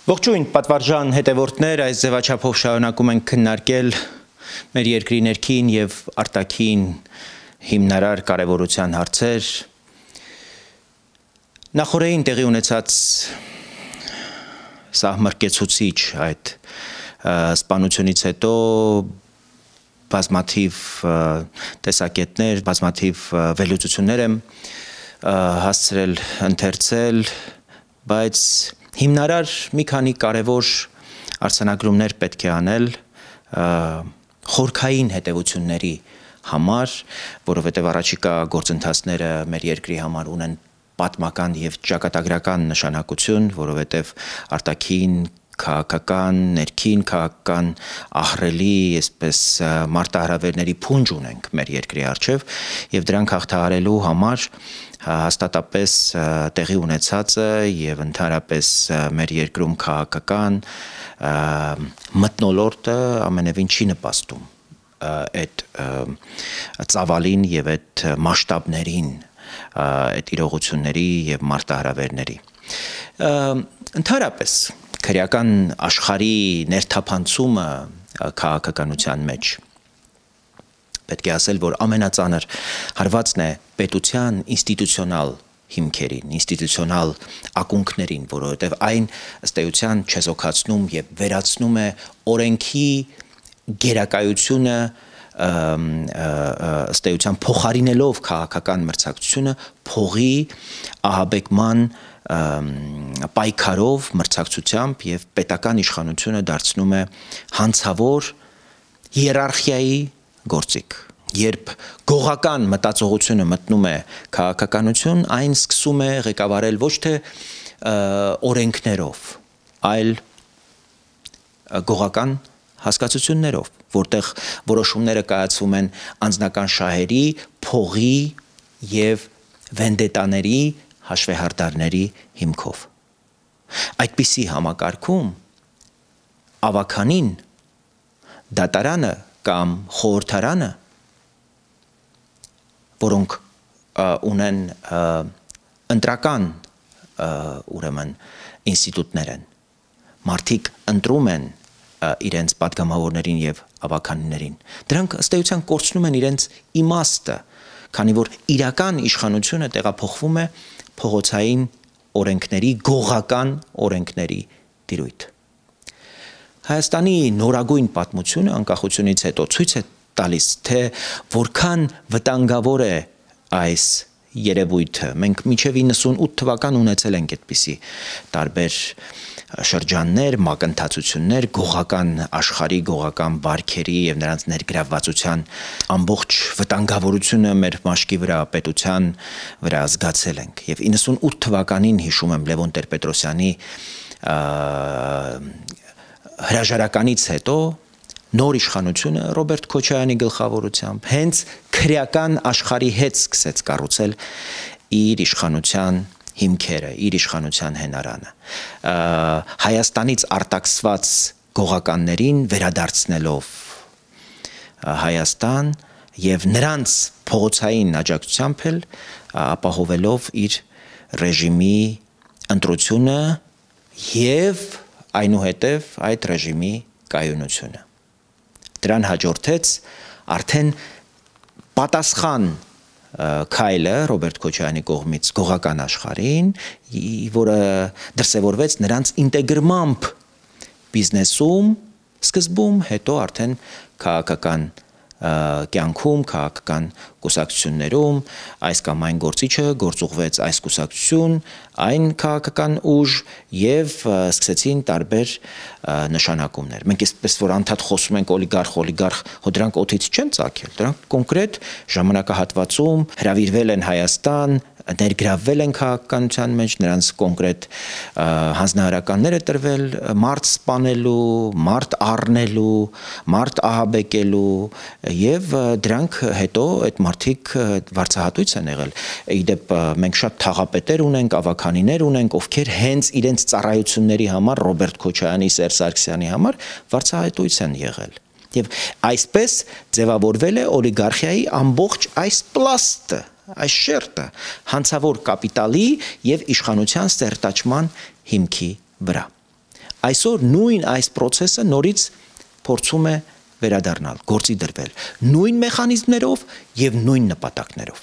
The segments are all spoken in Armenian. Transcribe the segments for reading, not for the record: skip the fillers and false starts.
Ողջույն, պատվարժան հետևորդներ, այս ձևաչափով շարունակում ենք քննարկել մեր երկրի ներքին եւ արտաքին հիմնարար կարևորության հարցեր։ Նախորդին տեղի ունեցած սահմռկեցուցիչ այդ սպանությունից հետո բազմաթիվ տեսակետներ, բազմաթիվ վերլուծություններ եմ հասցրել ընթերցել, բայց հիմնարար մի քանի կարևոր արձանագրումներ պետք է անել խորքային հետևությունների համար, որովհետև առաջիկա գործընթացները մեր երկրի համար ունեն պատմական եւ ճակատագրական նշանակություն, որովհետև արտաքին քաղաքական, ներքին քաղաքական ահռելի, այսպես մարտահրավերների փունջ ունենք մեր երկրի առջև եւ դրանք հաղթահարելու համար հաստատապես տեղի ունեցածը եւ ընդհանրապես մեր երկրում քաղաքական մթնոլորտը ամենևին չի նպաստում այդ ծավալին եւ այդ մասշտաբներին, այդ իրողությունների եւ մարտահրավերների։ Ընդհանրապես քրեական աշխարհի ներթափանցումը քաղաքականության մեջ պետք է ասել, որ ամենածանր հարվածն է պետության ինստիտուցիոնալ հիմքերին, ինստիտուցիոնալ ակունքներին, որովհետև այն ըստ էության չեզոքացնում եւ վերացնում է օրենքի գերակայությունը ըստ էության փոխարինելով քաղաքական մրցակցությունը փողի ահաբեկման պայքարով մրցակցությամբ եւ պետական իշխանությունը դարձնում է հանցավոր հիերարխիայի գործիք։ Երբ գողական մտածողությունը մտնում է քաղաքականություն, այն սկսում է ղեկավարել ոչ թե օրենքներով, այլ գողական հասկացություններով, որտեղ որոշումները կայացվում են անձնական շահերի, փողի եւ վենդետաների հաշվեհարդարների հիմքով։ Այդպիսի համակարգում ավականին, դատարանը կամ խորհրդարանը, որոնք ունեն ընտրական ուրեմն ինստիտուտներ են, մարդիկ ընտրում են իրենց պատգամավորներին եւ ավականիներին, դրանք ըստ էության կորցնում են իրենց իմաստը, քանի որ իրական իշխանությունը տեղափոխվում է փողոցային օրենքների, գողական օրենքների տիրույթ։ Հայաստանի նորագույն պատմությունը անկախությունից հետո ցույց է տալիս, թե որքան վտանգավոր է այս երևույթը։ Մենք մինչև 98 թվական ունեցել ենք այդպիսի տարբեր շրջաններ, մակընթացություններ, գողական աշխարհի, գողական բարքերի եւ նրանց ներգրավվածության ամբողջ վտանգավորությունը մեր մաշկի վրա, պետության վրա զգացել ենք։ Եվ 98 թվականին հիշում եմ Լևոն Տեր-Պետրոսյանի հրաժարականից հետո նոր իշխանությունը Ռոբերտ Քոչարյանի գլխավորությամբ հենց քրեական աշխարհի հետ սկսեց կառուցել իր իշխանության հիմքերը, իր իշխանության հենարանը, Հայաստանից արտաքսված գողականներին վերադարձնելով Հայաստան եւ նրանց փողոցային աջակցությամբ էլ ապահովելով իր ռեժիմի ընտրությունը եւ այնուհետև այդ ռեժիմի կայունությունը։ Դրան հաջորդեց արդեն պատասխան քայլը Ռոբերտ Քոչարյանի կողմից գողական աշխարհին, որը դրսևորվեց նրանց ինտեգրմամբ բիզնեսում, սկզբում, հետո արդեն քաղաքական կյանքում, քաղաքական կուսակցություններում, այս կամ այն գործիչը գործուղվեց այս կուսակցություն, այն քաղաքական ուժ եւ սկսեցին տարբեր նշանակումներ։ Մենք այսպես որ անդադ խոսում ենք օլիգարխ, հո դրանք օդից չեն ծագել, դրանք կոնկրետ ժամանակահատվածում հրավիրվել են Հայաստան, ներգրավվել են քաղաքականության մեջ, նրանց կոնկրետ հանձնարարականներ է տրվել մարդ սպանելու, մարդ առնելու, մարդ ահաբեկելու եւ դրանք հետո այդ մարդիկ վարձահատույց են եղել։ Իդեպ մենք շատ թաղապետեր ունենք, ավականիներ ունենք, ովքեր հենց իրենց ծառայությունների համար Ռոբերտ Քոչարյանի, Սերժ Սարգսյանի համար վարձահատույց են եղել։ Եվ այսպես ձևավորվել է օլիգարխիայի ամբողջ այս պլաստը, այս շերտը հանցավոր կապիտալի եւ իշխանության սերտաճման հիմքի վրա։ Այսօր նույն այս process-ը նորից փորձում է վերադառնալ, գործի դրվել, նույն մեխանիզմներով եւ նույն նպատակներով։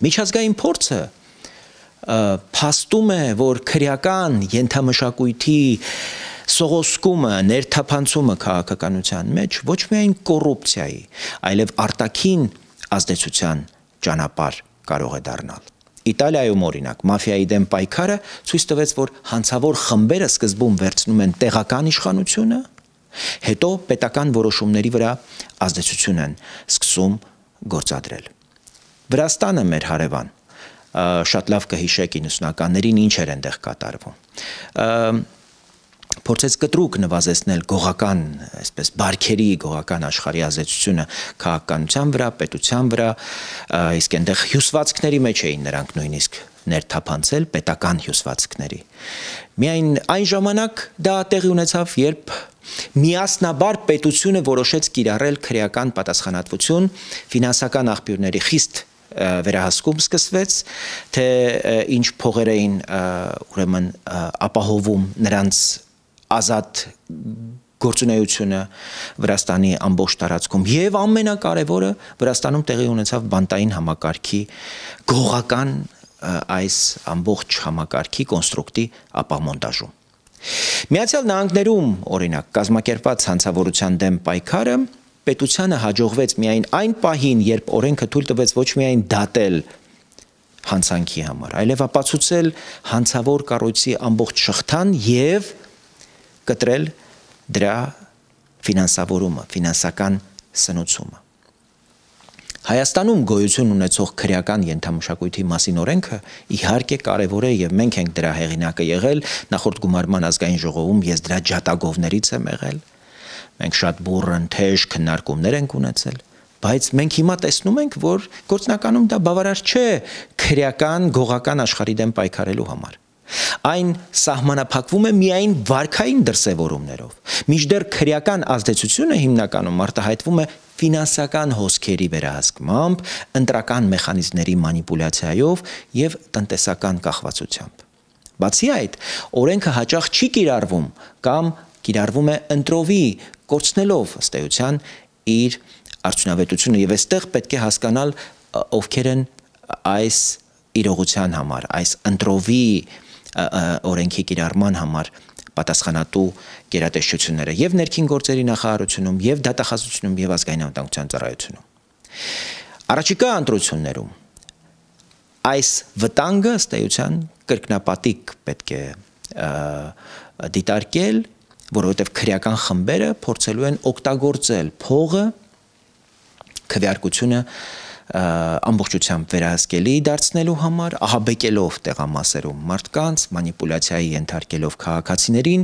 Միջազգային փորձը փաստում է, որ քրեական ենթամշակույթի սողոսկումը, ներթափանցումը քաղաքականության մեջ ոչ միայն կոռուպցիայի, այլև արտաքին ազդեցության ճանապարհ կարող է դառնալ։ Իտալիայում օրինակ մաֆիայի դեմ պայքարը ցույց տվեց, որ հանցավոր խմբերը սկզբում վերցնում են տեղական իշխանությունը, հետո պետական որոշումների վրա ազդեցություն են սկսում գործադրել։ Վրաստանը մեր հարևան, շատ լավ կհիշեք 90-ականներին ինչ էր այնտեղ կատարվում։ Փորձեց կտրուկ նվազեցնել գողական, այսպես բարքերի գողական աշխարհի ազդեցությունը քաղաքականության վրա, պետության վրա, իսկ այնտեղ հյուսվածքների մեջ էին նրանք նույնիսկ ներթափանցել պետական հյուսվածքների։ Միայն այն ժամանակ դա տեղի ունեցավ, երբ միասնաբար պետությունը որոշեց կիրառել քրեական պատասխանատվություն, ֆինանսական աղբյուրների խիստ վերահսկում սկսվեց, թե ինչ փողեր էին ուրեմն ապահովում նրանց ազատ գործունեությունը Վրաստանի ամբողջ տարածքում եւ ամենակարևորը Վրաստանում տեղի ունեցավ բանտային համակարգի գողական այս ամբողջ համակարգի կոնստրուկտի ապամոնտաժում։ Միացյալ Նահանգներում օրինակ կազմակերպված հանցավորության դեմ պայքարը պետությանը հաջողվեց միայն այն պահին, երբ օրենքը թույլ տվեց ոչ միայն դատել հանցանքի համար, այլև ապացուցել հանցավոր կառույցի ամբողջ շղթան եւ կտրել դրա ֆինանսավորումը, ֆինանսական սնուցումը։ Հայաստանում գոյություն ունեցող քրեական ենթամշակույթի մասին օրենքը իհարկե կարևոր է եւ մենք ենք դրա հեղինակը եղել, նախորդ գումարման ազգային ժողովում ես դրա ջատագովներից եմ եղել։ Մենք շատ բուռն թեժ քննարկումներ ենք ունեցել, բայց մենք հիմա տեսնում ենք, որ գործնականում դա բավարար չէ քրեական գողական աշխարհի դեմ պայքարելու համար։ Այն սահմանափակվում է միայն վարքային դրսևորումներով, մինչդեռ քրեական ազդեցությունը հիմնականում արտահայտվում է ֆինանսական հոսքերի վերահսկմամբ, ընտրական մեխանիզմների մանիպուլյացիայով եւ տնտեսական կախվածությամբ։ Բացի այդ, օրենքը հաճախ չի կիրառվում կամ կիրառվում է ընտրովի, կորցնելով ըստ էության իր արդյունավետությունը եւ այստեղ պետք է հասկանալ ովքեր են այս իրողության համար, այս ընտրովի օրենքի կիրառման համար պատասխանատու գերատեսչությունները եւ ներքին գործերի նախարարությունում եւ դատախազությունում եւ ազգային անվտանգության ծառայությունում։ Առաջիկա ընտրություններում այս վտանգը ըստ էության կրկնապատիկ պետք է դիտարկել, որովհետեւ քրեական խմբերը փորձելու են օգտագործել փողը քվեարկությունը ամբողջությամբ վերահսկելի դարձնելու համար, ահաբեկելով տեղամասերում մարդկանց, մանիպուլյացիայի ենթարկելով քաղաքացիներին,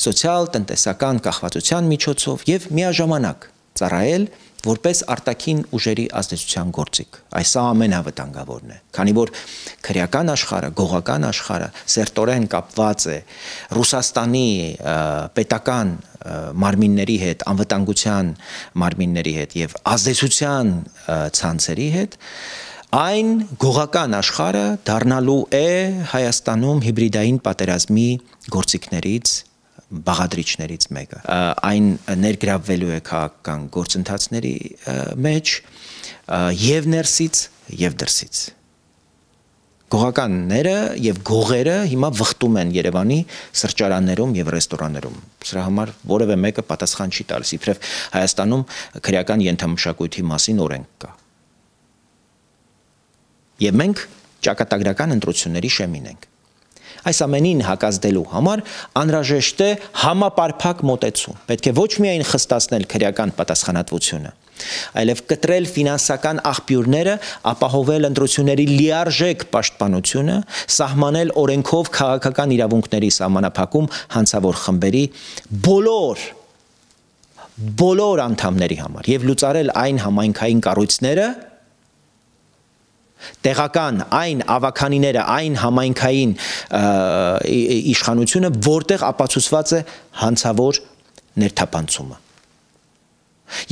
սոցիալ-տնտեսական կախվածության միջոցով եւ միաժամանակ ծառայել որպես արտաքին ուժերի ազդեցության գործիք։ Այս ամենավտանգավորն է, քանի որ քրեական աշխարհը, գողական աշխարհը սերտորեն կապված է Ռուսաստանի պետական մարմինների հետ, անվտանգության մարմինների հետ եւ ազդեցության ցանցերի հետ, այն գողական աշխարհը դառնալու է Հայաստանում հիբրիդային պատերազմի գործիքներից բաղադրիչներից մեկը։ Այն ներգրավվելու է քաղաքական գործընթացների մեջ եւ ներսից եւ դրսից։ Գողականները եւ գողերը հիմա վխտում են Երևանի սրճարաններում եւ ռեստորաններում։ Սրա համար որևէ մեկը պատասխան չի տալիս, իբրև Հայաստանում քրեական ենթամշակույթի մասին օրենք կա։ Եվ մենք ճակատագրական ընտրությունների շեմին ենք։ Այս ամենին հակազդելու համար անհրաժեշտ է համապարփակ մոտեցում։ Պետք է ոչ միայն խստացնել քրեական պատասխանատվությունը, այլև կտրել ֆինանսական աղբյուրները, ապահովել ընտրությունների լիարժեք պաշտպանությունը, սահմանել օրենքով քաղաքական իրավունքների սահմանափակում հանցավոր խմբերի բոլոր անդամների համար եւ լուծարել այն համայնքային կառույցները, տեղական այն ավականիները, այն համայնքային իշխանությունը, որտեղ ապացուցված է հանցավոր ներթափանցումը։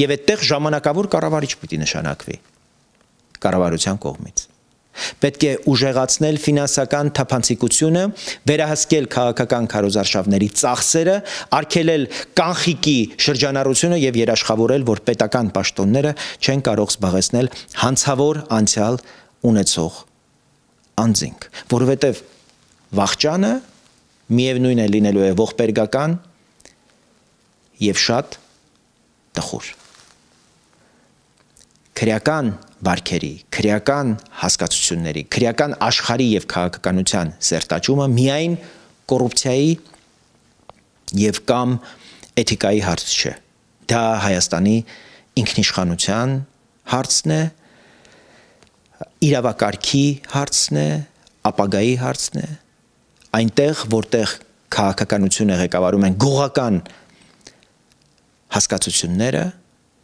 Եվ այդտեղ ժամանակավոր կառավարիչ պիտի նշանակվի կառավարության կողմից։ Պետք է ուժեղացնել ֆինանսական թափանցիկությունը, վերահսկել քաղաքական քարոզարշավների ծախսերը, արգելել կանխիկի շրջանառությունը եւ երաշխավորել, որ պետական պաշտոնները չեն կարող զբաղեցնել հանցավոր անցյալ ունեցող անձինք, որովհետեւ վախճանը միևնույն է լինելու է ողբերգական եւ շատ տխուր։ Քրեական բարքերի, քրեական հասկացությունների, քրեական աշխարհի եւ քաղաքականության սերտաճումը միայն կոռուպցիայի եւ կամ էթիկայի հարց չէ։ Դա Հայաստանի ինքնիշխանության հարցն է, իրավակարգի հարցն է, ապագայի հարցն է, այնտեղ, որտեղ քաղաքականությունը ղեկավարում են գողական հասկացությունները,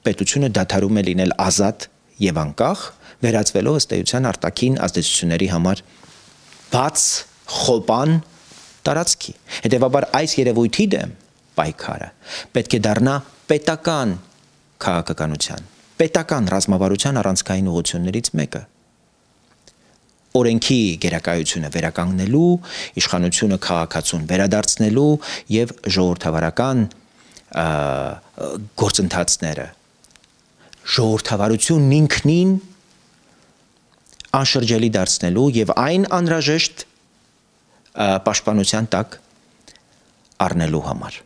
պետությունը դադարում է լինել ազատ եւ անկախ, վերածվելով ըստ էության արտաքին ազդեցությունների համար բաց խոպան տարածքի։ Հետևաբար այս երևույթի դեմ պայքարը պետք է դառնա պետական քաղաքականության, պետական ռազմավարության առանցքային ուղղություններից մեկը։ Օրենքի գերակայությունը վերականգնելու, իշխանությունը քաղաքացուն վերադարձնելու եւ ժողովրդավարական գործընթացները ժողովրդավարությունն ինքնին անշրջելի դարձնելու եւ այն անհրաժեշտ պաշտպանության տակ առնելու համար։